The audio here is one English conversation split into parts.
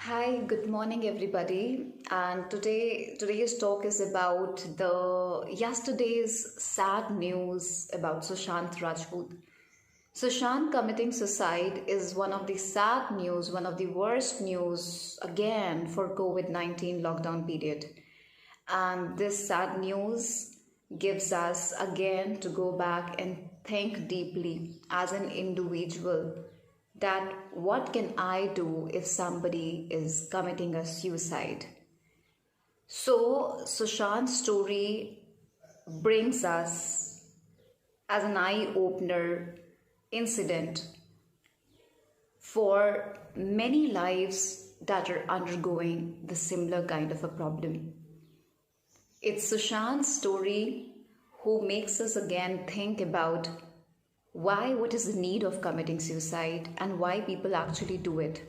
Hi, good morning everybody. And today's talk is about the yesterday's sad news about Sushant Rajput. Sushant committing suicide is one of the sad news, one of the worst news again for COVID-19 lockdown period. And this sad news gives us again to go back and think deeply as an individual that what can I do if somebody is committing a suicide? So, Sushant's story brings us as an eye opener incident for many lives that are undergoing the similar kind of a problem. It's Sushant's story who makes us again think about what is the need of committing suicide and why people actually do it.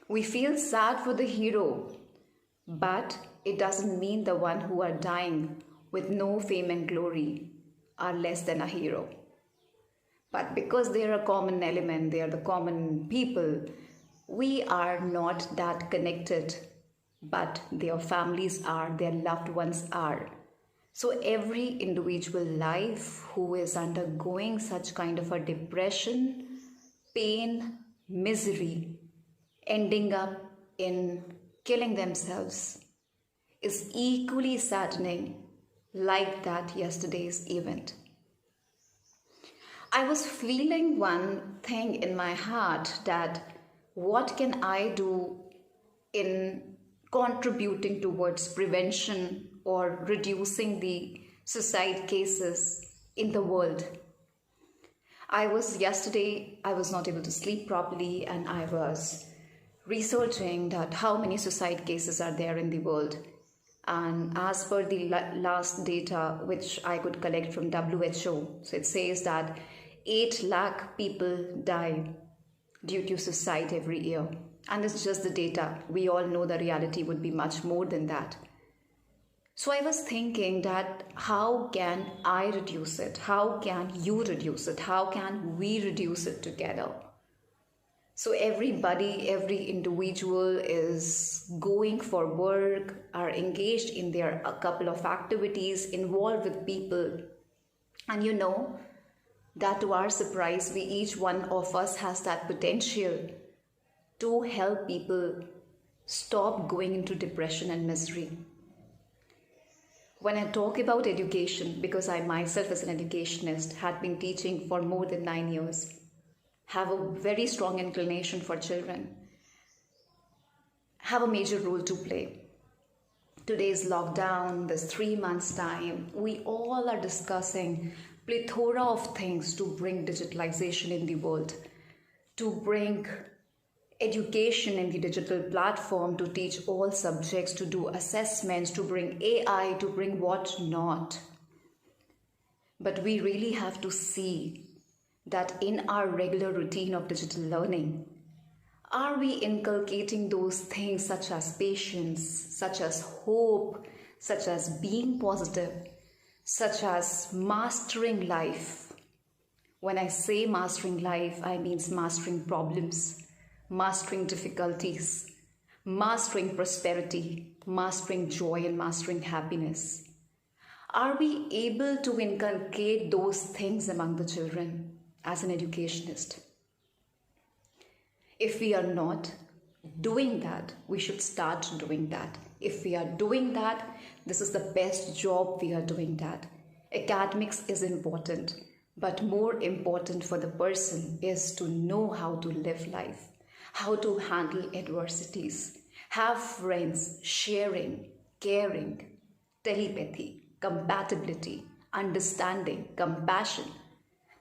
We feel sad for the hero, but it doesn't mean the one who are dying with no fame and glory are less than a hero. But because they are a common element, they are the common people, we are not that connected, but their families are, their loved ones are. So every individual life who is undergoing such kind of a depression, pain, misery, ending up in killing themselves is equally saddening like that yesterday's event. I was feeling one thing in my heart that what can I do in contributing towards prevention or reducing the suicide cases in the world. I was not able to sleep properly, and I was researching that how many suicide cases are there in the world. And as per the last data which I could collect from WHO, so it says that 8 lakh people die due to suicide every year. And it's just the data. We all know the reality would be much more than that. So I was thinking that how can I reduce it? How can you reduce it? How can we reduce it together? So everybody, every individual is going for work, are engaged in their a couple of activities, involved with people. And you know that to our surprise, each one of us has that potential to help people stop going into depression and misery. When I talk about education, because I myself as an educationist had been teaching for more than 9 years, have a very strong inclination for children, have a major role to play. Today's lockdown, this 3 months time, we all are discussing plethora of things to bring digitalization in the world, to bring education in the digital platform, to teach all subjects, to do assessments, to bring AI, to bring what not. But we really have to see that in our regular routine of digital learning, are we inculcating those things such as patience, such as hope, such as being positive, such as mastering life? When I say mastering life, I mean mastering problems, mastering difficulties, mastering prosperity, mastering joy, and mastering happiness. Are we able to inculcate those things among the children as an educationist? If we are not doing that, we should start doing that. If we are doing that, this is the best job we are doing that. Academics is important, but more important for the person is to know how to live life, how to handle adversities, have friends, sharing, caring, telepathy, compatibility, understanding, compassion.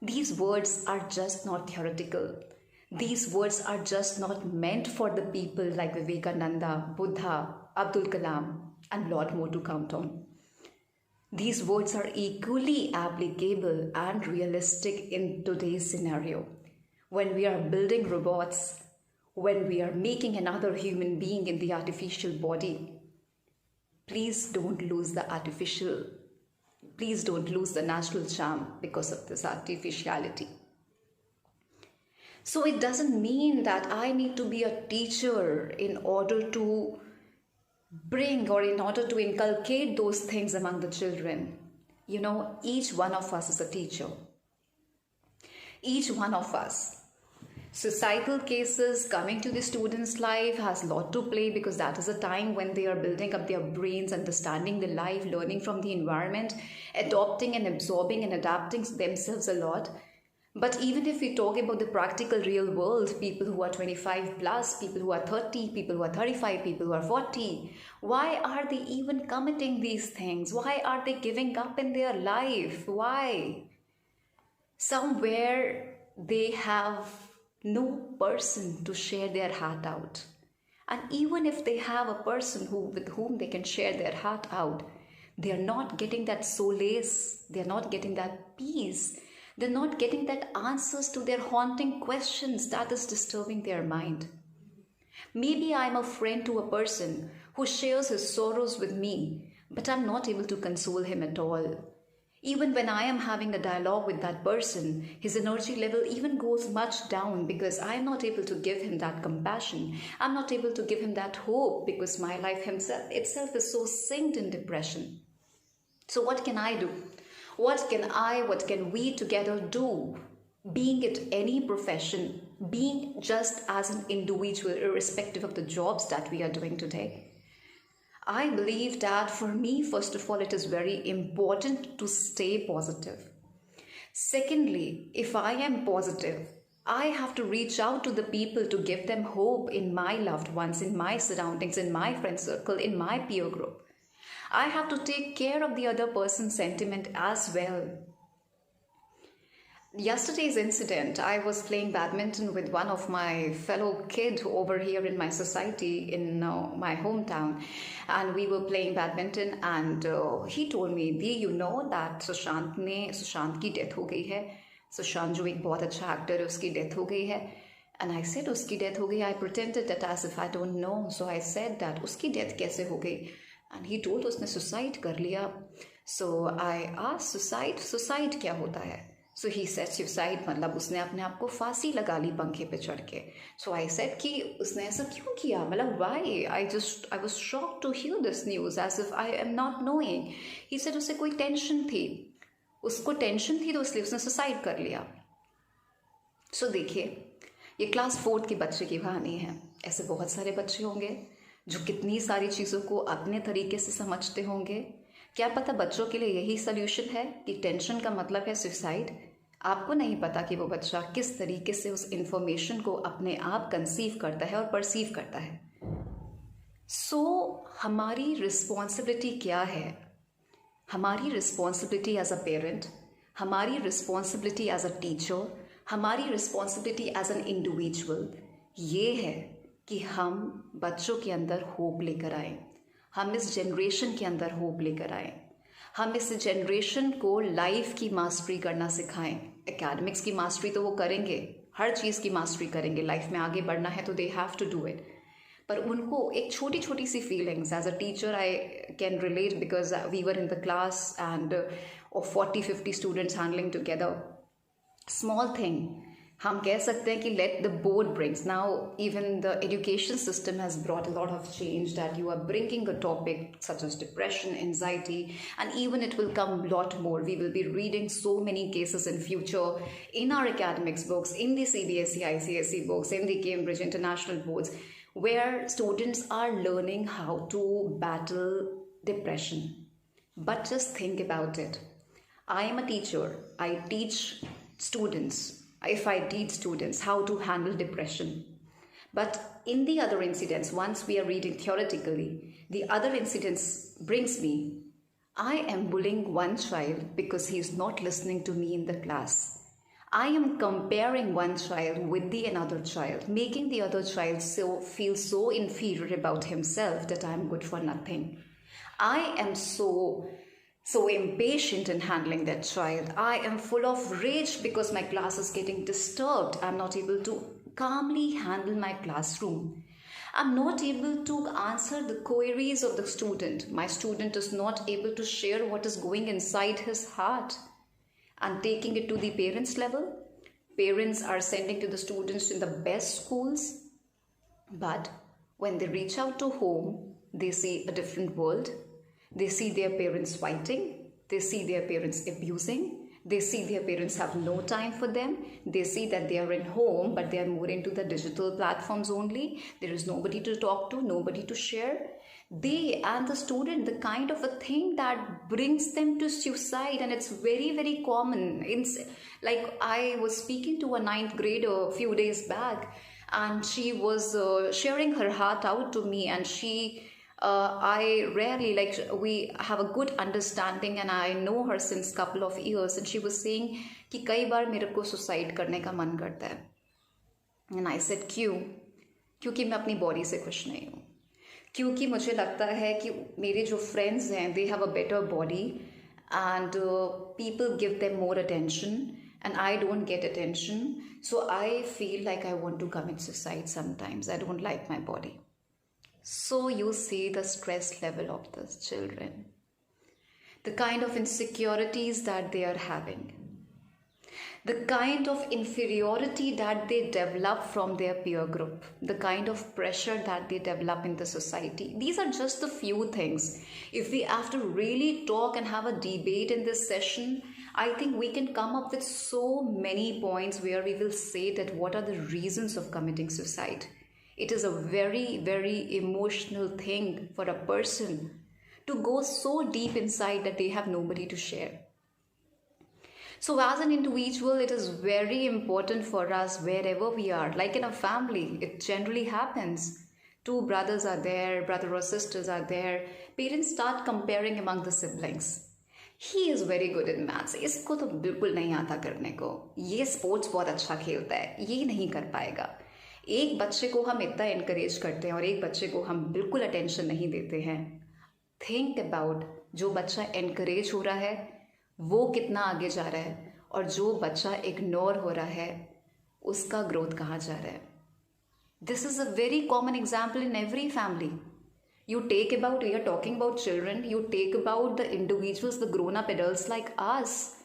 These words are just not theoretical. These words are just not meant for the people like Vivekananda, Buddha, Abdul Kalam, and lot more to count on. These words are equally applicable and realistic in today's scenario. When we are building robots, when we are making another human being in the artificial body, please don't lose the natural charm because of this artificiality. So it doesn't mean that I need to be a teacher in order to bring or in order to inculcate those things among the children. You know, each one of us is a teacher. Each one of us. Societal cases coming to the student's life has a lot to play, because that is a time when they are building up their brains, understanding the life, learning from the environment, adopting and absorbing and adapting themselves a lot. But even if we talk about the practical real world, people who are 25 plus, people who are 30, people who are 35, people who are 40, why are they even committing these things? Why are they giving up in their life? Why? Somewhere they have no person to share their heart out. And even if they have a person with whom they can share their heart out, they are not getting that solace, they are not getting that peace, they're not getting that answers to their haunting questions that is disturbing their mind. Maybe I'm a friend to a person who shares his sorrows with me, but I'm not able to console him at all. Even when I am having a dialogue with that person, his energy level even goes much down, because I am not able to give him that compassion. I'm not able to give him that hope, because my life itself is so synced in depression. So what can I do? What can we together do? Being it any profession, being just as an individual, irrespective of the jobs that we are doing today. I believe that for me, first of all, it is very important to stay positive. Secondly, if I am positive, I have to reach out to the people to give them hope in my loved ones, in my surroundings, in my friend circle, in my peer group. I have to take care of the other person's sentiment as well. Yesterday's incident, I was playing badminton with one of my fellow kids over here in my society in my hometown, and we were playing badminton, and he told me, Di, you know that Sushant की death हो गई है. सुशांत जो एक बहुत अच्छा actor है, उसकी डेथ हो गई है. And I said, उसकी डेथ हो गई. I pretended that as if I don't know. So I said that उसकी डेथ कैसे हो गई? And he told उसने सुसाइड कर लिया. So I asked, सुसाइड क्या होता है? So he said suicide मतलब उसने अपने आप को फांसी लगा ली पंखे पे चढ़ के. So I said कि उसने ऐसा क्यों किया, मतलब why? I was shocked to hear this news as if I am not knowing. He said उसे कोई टेंशन थी, उसको टेंशन थी तो इसलिए उसने सुसाइड कर लिया. So देखिए, ये क्लास 4 के बच्चे की कहानी है. ऐसे बहुत सारे बच्चे होंगे जो कितनी सारी चीज़ों को अपने तरीके से समझते होंगे. क्या पता बच्चों के लिए यही सोल्यूशन है कि टेंशन का मतलब है सुसाइड. आपको नहीं पता कि वो बच्चा किस तरीके से उस इंफॉर्मेशन को अपने आप कंसीव करता है और परसीव करता है. सो हमारी रिस्पॉन्सिबिलिटी क्या है? हमारी रिस्पॉन्सिबिलिटी एज अ पेरेंट, हमारी रिस्पॉन्सिबिलिटी एज अ टीचर, हमारी रिस्पॉन्सिबिलिटी एज एन इंडिविजुअल ये है कि हम बच्चों के अंदर होप लेकर आएं. हम इस जनरेशन के अंदर होप लेकर आएं. हम इस जनरेशन को लाइफ की मास्टरी करना सिखाएं. एकेडमिक्स की मास्टरी तो वो करेंगे, हर चीज़ की मास्टरी करेंगे. लाइफ में आगे बढ़ना है तो they have to do it. पर उनको एक छोटी छोटी सी feelings, as a teacher I can relate, because we were in the class and of 40-50 students handling together. Small thing हम कह सकते हैं कि let the board brings. Now even the education system has brought a lot of change, that you are bringing a topic such as depression, anxiety, and even it will come a lot more. We will be reading so many cases in future in our academics books, in the CBSE, ICSE books, in the Cambridge International boards, where students are learning how to battle depression. But just think about it. I am a teacher. I teach students. If I teach students how to handle depression. But in the other incidents, once we are reading theoretically, the other incidents brings me, I am bullying one child because he is not listening to me in the class. I am comparing one child with the another child, making the other child feel so inferior about himself that I am good for nothing. I am so impatient in handling that child. I am full of rage because my class is getting disturbed. I'm not able to calmly handle my classroom. I'm not able to answer the queries of the student. My student is not able to share what is going inside his heart. And taking it to the parents' level, Parents are sending to the students in the best schools, but when they reach out to home, they see a different world. They see their parents fighting. They see their parents abusing. They see their parents have no time for them. They see that they are in home, but they are more into the digital platforms only. There is nobody to talk to, nobody to share. They and the student, the kind of a thing that brings them to suicide, and it's very, very common. Like I was speaking to a ninth grader a few days back, and she was sharing her heart out to me, and I rarely, like, we have a good understanding and I know her since couple of years, and she was saying कि कई बार मेरे को suicide करने का मन करता है. And I said क्यों? क्योंकि मैं अपनी बॉडी से खुश नहीं हूँ, क्योंकि मुझे लगता है कि मेरे जो फ्रेंड्स हैं they have a better body and people give them more attention and I don't get attention, so I feel like I want to commit suicide sometimes. I don't like my body. So you see the stress level of the children, the kind of insecurities that they are having, the kind of inferiority that they develop from their peer group, the kind of pressure that they develop in the society. These are just the few things. If we have to really talk and have a debate in this session, I think we can come up with so many points where we will say that what are the reasons of committing suicide. It is a very, very emotional thing for a person to go so deep inside that they have nobody to share. So as an individual, it is very important for us wherever we are, like in a family, it generally happens. Two brothers are there, brother or sisters are there. Parents start comparing among the siblings. He is very good in maths. इसको तो बिल्कुल नहीं आता करने को. ये sports बहुत अच्छा खेलता है. ये नहीं कर पाएगा. एक बच्चे को हम इतना encourage करते हैं और एक बच्चे को हम बिल्कुल attention नहीं देते हैं. Think about जो बच्चा encourage हो रहा है वो कितना आगे जा रहा है और जो बच्चा इग्नोर हो रहा है उसका ग्रोथ कहाँ जा रहा है. This is a very common example in every family. You take about, we are talking about children, you take about the individuals, the grown-up adults like us.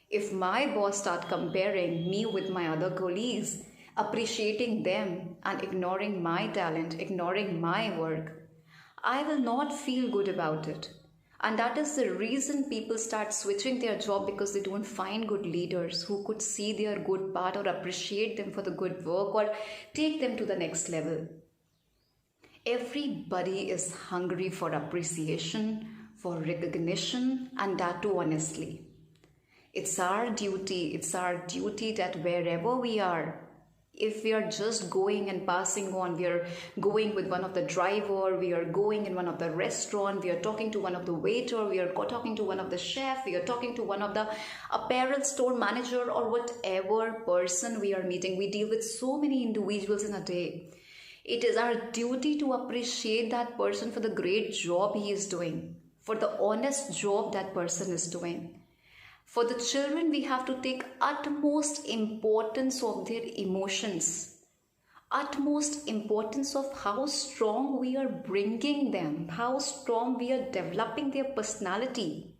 If my boss start comparing me with my other colleagues, appreciating them and ignoring my talent, ignoring my work, I will not feel good about it. And that is the reason people start switching their job, because they don't find good leaders who could see their good part or appreciate them for the good work or take them to the next level. Everybody is hungry for appreciation, for recognition, and that too honestly. It's our duty that wherever we are, if we are just going and passing on, we are going with one of the driver, we are going in one of the restaurant, we are talking to one of the waiter, we are talking to one of the chef, we are talking to one of the apparel store manager, or whatever person we are meeting. We deal with so many individuals in a day. It is our duty to appreciate that person for the great job he is doing, for the honest job that person is doing. For the children, we have to take utmost importance of their emotions, utmost importance of how strong we are bringing them, how strong we are developing their personality.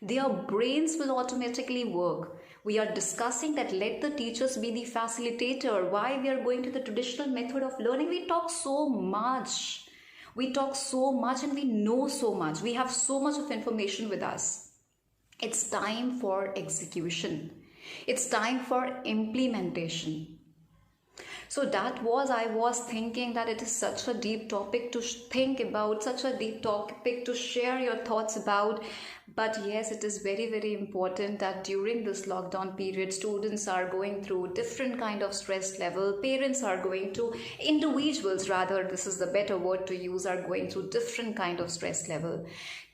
Their brains will automatically work. We are discussing that let the teachers be the facilitator. Why we are going to the traditional method of learning? We talk so much. We talk so much and we know so much. We have so much of information with us. It's time for execution. It's time for implementation. So I was thinking that it is such a deep topic to think about, such a deep topic to share your thoughts about. But yes, it is very, very important that during this lockdown period, students are going through different kind of stress level. Parents are going to, individuals rather, this is the better word to use, are going through different kind of stress level.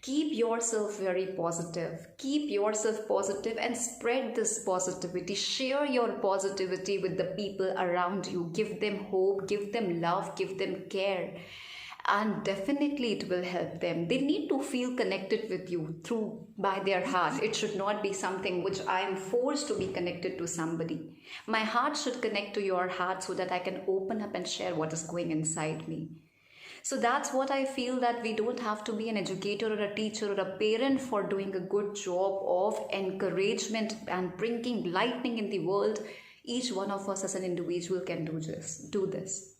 Keep yourself very positive. Keep yourself positive and spread this positivity. Share your positivity with the people around you. Give them hope, give them love, give them care. And definitely it will help them. They need to feel connected with you by their heart. It should not be something which I am forced to be connected to somebody. My heart should connect to your heart so that I can open up and share what is going inside me. So that's what I feel, that we don't have to be an educator or a teacher or a parent for doing a good job of encouragement and bringing lightning in the world. each one of us as an individual can do this.